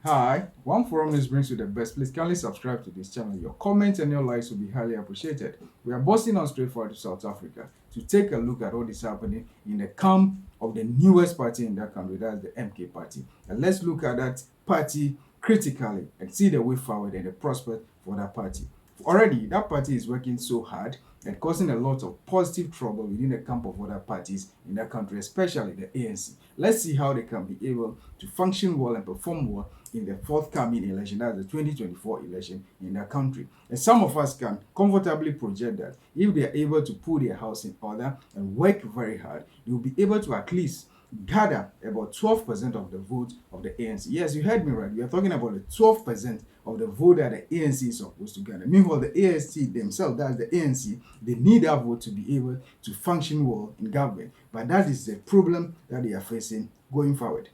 Hi, One Forum News brings you the best. Please kindly subscribe to this channel. Your comments and your likes will be highly appreciated. We are busting on straight forward to South Africa to take a look at what is happening in the camp of the newest party in that country, that's the MK party. And let's look at that party critically and see the way forward and the prospect for that party. Already, that party is working so hard and causing a lot of positive trouble within the camp of other parties in that country, especially the ANC. Let's see how they can be able to function well and perform well in the forthcoming election, that's the 2024 election in that country. And some of us can comfortably project that if they are able to put their house in order and work very hard, they will be able to at least gather about 12% of the vote of the ANC. Yes, you heard me right. We are talking about the 12% of the vote that the ANC is supposed to gather. Meanwhile, the ANC themselves, that's the ANC, they need that vote to be able to function well in government. But that is the problem that they are facing going forward.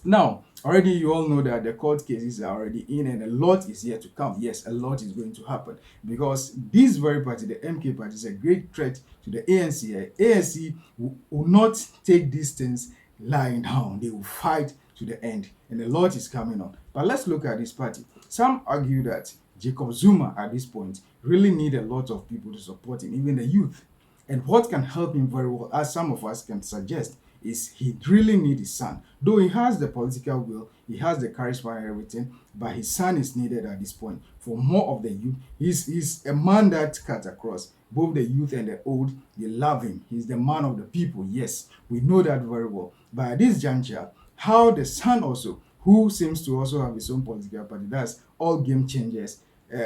Now, already you all know that the court cases are already in and a lot is yet to come. Yes, a lot is going to happen because this very party, the MK party, is a great threat to the ANC. ANC will not take these things lying down. They will fight to the end and a lot is coming on. But let's look at this party. Some argue that Jacob Zuma at this point really need a lot of people to support him, even the youth. And what can help him very well, as some of us can suggest, is he really need his son. Though he has the political will, he has the charisma and everything, but his son is needed at this point for more of the youth. He's a man that cuts across both the youth and the old. They love him. He's the man of the people. Yes, we know that very well. But at this juncture, how the son also, who seems to also have his own political party, that's all game changers.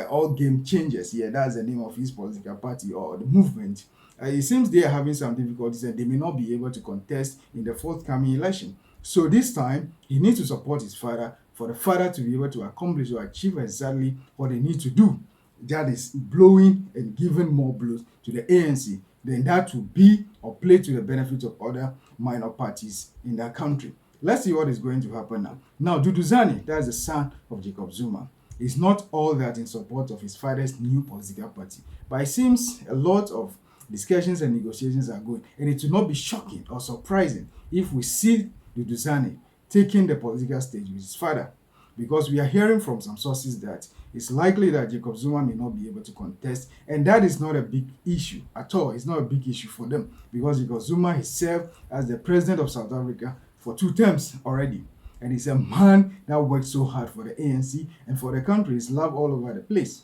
All game changers. Yeah, that's the name of his political party or the movement. It seems they are having some difficulties and they may not be able to contest in the forthcoming election. So this time, he needs to support his father for the father to be able to accomplish or achieve exactly what they need to do. That is blowing and giving more blows to the ANC. Then that will be or play to the benefit of other minor parties in that country. Let's see what is going to happen now. Now, Duduzane, that's the son of Jacob Zuma, is not all that in support of his father's new political party. But it seems a lot of discussions and negotiations are going, and it will not be shocking or surprising if we see Duduzane taking the political stage with his father, because we are hearing from some sources that it's likely that Jacob Zuma may not be able to contest, and that is not a big issue at all. It's not a big issue for them because Jacob Zuma has served as the president of South Africa for 2 terms already. And he's a man that worked so hard for the ANC and for the country. He's loved all over the place.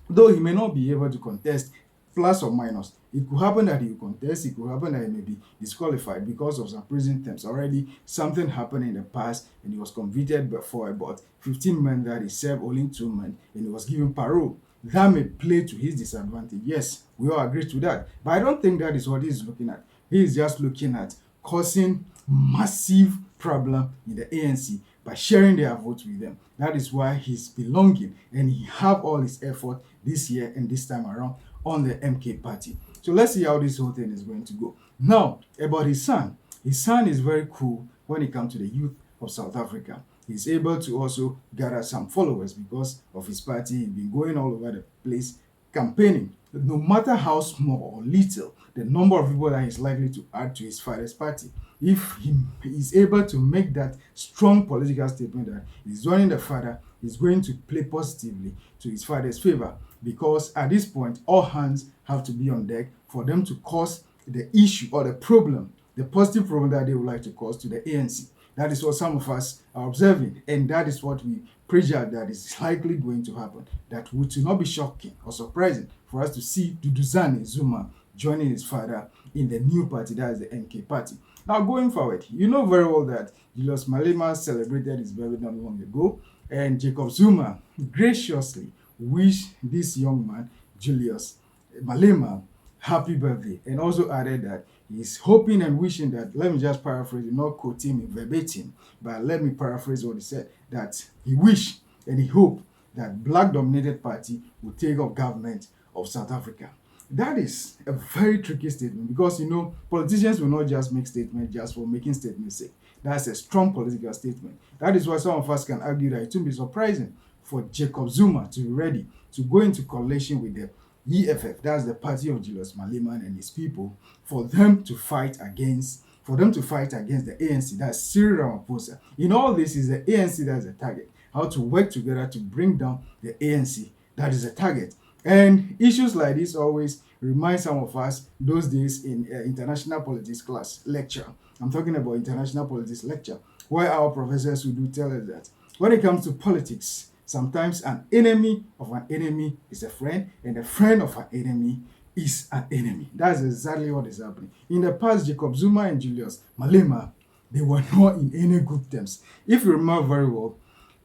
Though he may not be able to contest, plus or minus, it could happen that he will contest, it could happen that he may be disqualified because of some prison terms. Already something happened in the past and he was convicted for about 15 months that he served only 2 months and he was given parole. That may play to his disadvantage. Yes, we all agree to that. But I don't think that is what he's looking at. He is just looking at causing massive problem in the ANC by sharing their votes with them. That is why he's belonging and he have all his effort this year and this time around on the MK party. So let's see how this whole thing is going to go. Now, about his son. His son is very cool when it comes to the youth of South Africa. He's able to also gather some followers because of his party. He's been going all over the place campaigning. No matter how small or little the number of people that he's likely to add to his father's party, if he is able to make that strong political statement that he's joining the father, is going to play positively to his father's favor, because at this point all hands have to be on deck for them to cause the issue or the problem, the positive problem that they would like to cause to the ANC. That is what some of us are observing, and that is what we prejudge that is likely going to happen. That would not be shocking or surprising for us to see Duduzane Zuma joining his father in the new party, that is the MK party. Now, going forward, you know very well that Julius Malema celebrated his birthday not long ago, and Jacob Zuma graciously wished this young man, Julius Malema, happy birthday, and also added that he's hoping and wishing that, let me just paraphrase it, not quote him verbatim, but let me paraphrase what he said, that he wished and he hoped that black-dominated party will take up government of South Africa. That is a very tricky statement because, politicians will not just make statements just for making statements' sake. That's a strong political statement. That is why some of us can argue that it won't be surprising for Jacob Zuma to be ready to go into coalition with the EFF, that's the party of Julius Malema and his people, for them to fight against the ANC, that's Cyril Ramaphosa. In all this, is the ANC that's the target. how to work together to bring down the ANC. That is the target. And issues like this always remind some of us those days in international politics class lecture. I'm talking about international politics lecture, where our professors would do tell us that when it comes to politics, sometimes an enemy of an enemy is a friend, and a friend of an enemy is an enemy. That's exactly what is happening. In the past, Jacob Zuma and Julius Malema, they were not in any good terms. If you remember very well,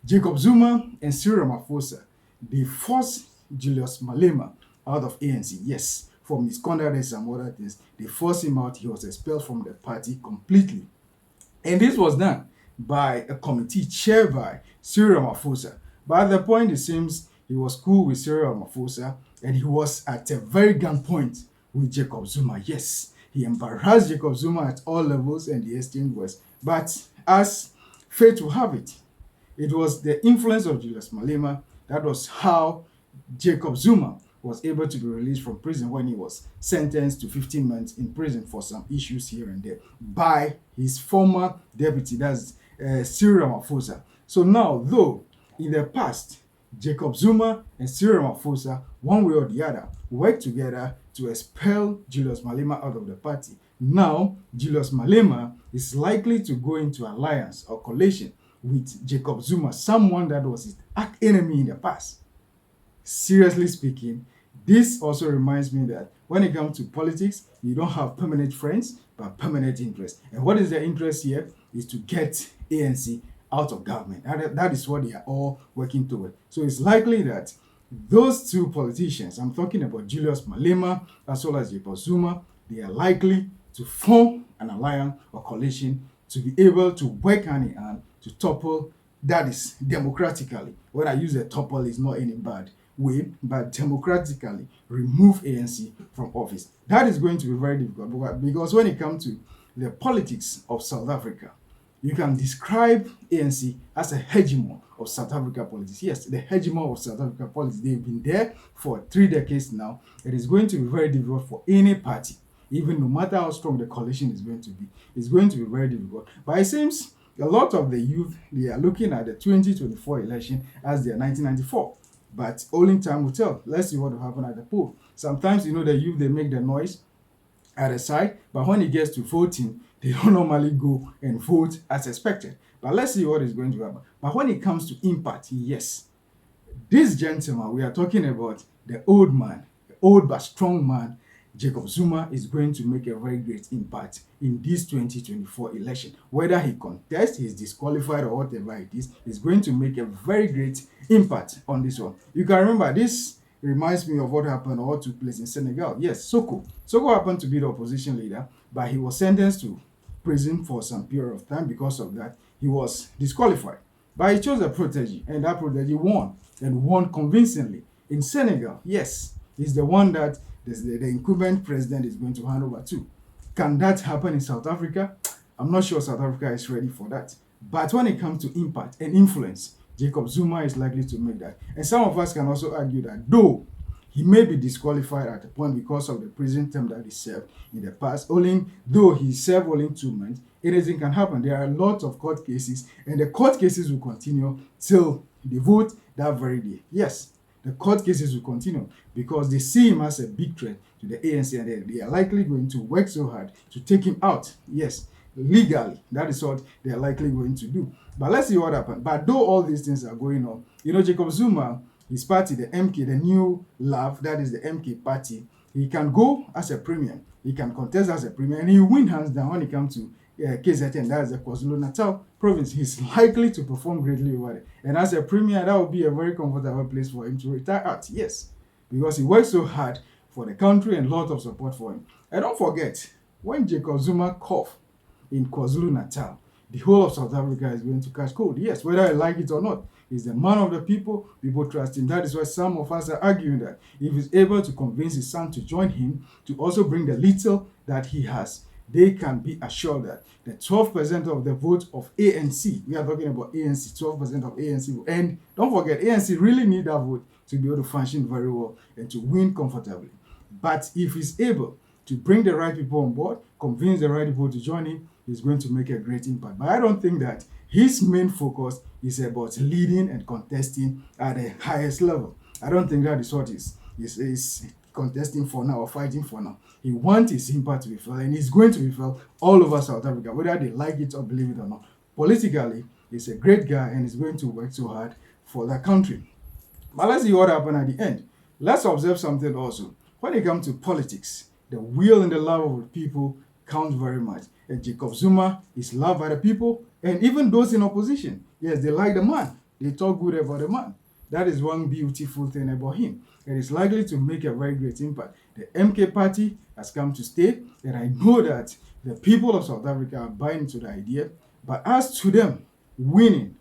Jacob Zuma and Cyril Ramaphosa, they forced Julius Malema out of ANC. Yes, for misconduct and some other things. They forced him out. He was expelled from the party completely. And this was done by a committee chaired by Cyril Ramaphosa. But at the point, it seems he was cool with Cyril Ramaphosa, and he was at a very gunpoint with Jacob Zuma. Yes, he embarrassed Jacob Zuma at all levels, and the exchange was. But as fate will have it, it was the influence of Julius Malema that was how Jacob Zuma was able to be released from prison when he was sentenced to 15 months in prison for some issues here and there by his former deputy, that's Cyril Ramaphosa. So now, though, in the past, Jacob Zuma and Cyril Ramaphosa, one way or the other, worked together to expel Julius Malema out of the party. Now, Julius Malema is likely to go into alliance or coalition with Jacob Zuma, someone that was his arch enemy in the past. Seriously speaking, this also reminds me that when it comes to politics, you don't have permanent friends, but permanent interests. And what is the interest here? Is to get ANC out of government. That is what they are all working toward. So it's likely that those two politicians, I'm talking about Julius Malema as well as Jacob Zuma, they are likely to form an alliance or coalition to be able to work hand in hand to topple, that is democratically. When I use the topple, it's not any bad way, but democratically remove ANC from office. That is going to be very difficult because when it comes to the politics of South Africa, you can describe ANC as a hegemon of South Africa politics. Yes, the hegemon of South Africa politics. They've been there for 3 decades now. It is going to be very difficult for any party, even no matter how strong the coalition is going to be. It's going to be very difficult. But it seems a lot of the youth, they are looking at the 2024 election as their 1994. But only time will tell. Let's see what will happen at the poll. Sometimes, the youth, they make the noise at the side, but when it gets to voting, they don't normally go and vote as expected. But let's see what is going to happen. But when it comes to impact, yes, this gentleman, we are talking about the old man, the old but strong man, Jacob Zuma, is going to make a very great impact in this 2024 election. Whether he contests, he's disqualified or whatever it is, he's going to make a very great impact on this one. You can remember, this reminds me of what happened or what took place in Senegal. Yes, Soko. Soko happened to be the opposition leader, but he was sentenced to prison for some period of time. Because of that, he was disqualified. But he chose a protege, and that protege won, and won convincingly. In Senegal, yes, he's the one that the incumbent president is going to hand over to. Can that happen in South Africa? I'm not sure South Africa is ready for that. But when it comes to impact and influence, Jacob Zuma is likely to make that. And some of us can also argue that though he may be disqualified at a point because of the prison term that he served in the past, only though he served only 2 months, anything can happen. There are lots of court cases, and the court cases will continue till they vote that very day. Yes, the court cases will continue because they see him as a big threat to the ANC, and they are likely going to work so hard to take him out. Yes, legally, that is what they are likely going to do. But let's see what happens. But though all these things are going on, Jacob Zuma, his party, the MK, the New Love, that is the MK party, he can go as a premier. He can contest as a premier, and he will win hands down when it comes to KZN, that is the KwaZulu-Natal province. He's likely to perform greatly over there. And as a premier, that will be a very comfortable place for him to retire at. Yes, because he worked so hard for the country and lot of support for him. And don't forget, when Jacob Zuma cough in KwaZulu-Natal, the whole of South Africa is going to catch cold. Yes, whether I like it or not. He's the man of the people. People trust him. That is why some of us are arguing that if he's able to convince his son to join him, to also bring the little that he has, they can be assured that the 12% of the vote of ANC, we are talking about ANC, 12% of ANC, and don't forget, ANC really need that vote to be able to function very well and to win comfortably. But if he's able to bring the right people on board, convince the right people to join him, he's going to make a great impact. But I don't think that his main focus is about leading and contesting at the highest level. I don't think that is what is contesting for now or fighting for now. He wants his impact to be felt, and he's going to be felt all over South Africa, whether they like it or believe it or not. Politically, he's a great guy and he's going to work so hard for that country. But let's see what happened at the end. Let's observe something also. When it comes to politics, the will and the love of the people count very much. And Jacob Zuma is loved by the people, and even those in opposition. Yes, they like the man. They talk good about the man. That is one beautiful thing about him. It is likely to make a very great impact. The MK party has come to stay, and I know that the people of South Africa are buying into the idea. But as to them winning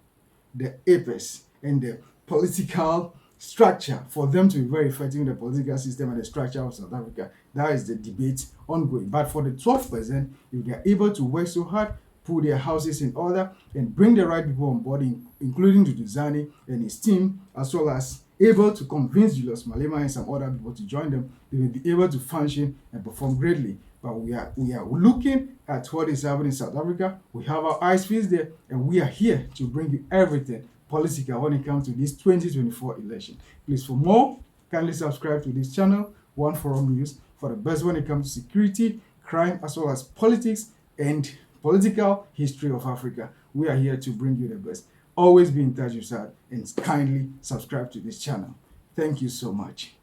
the apex and the political structure for them to be very effective in the political system and the structure of South Africa, that is the debate ongoing. But for the 12%, if they are able to work so hard, put their houses in order, and bring the right people on board, including Duduzane and his team, as well as able to convince Julius Malema and some other people to join them, they will be able to function and perform greatly. But we are looking at what is happening in South Africa. We have our eyes fixed there, and we are here to bring you everything political when it comes to this 2024 election. Please, for more, kindly subscribe to this channel, One Forum News, for the best when it comes to security, crime, as well as politics and political history of Africa. We are here to bring you the best. Always be in touch with us and kindly subscribe to this channel. Thank you so much.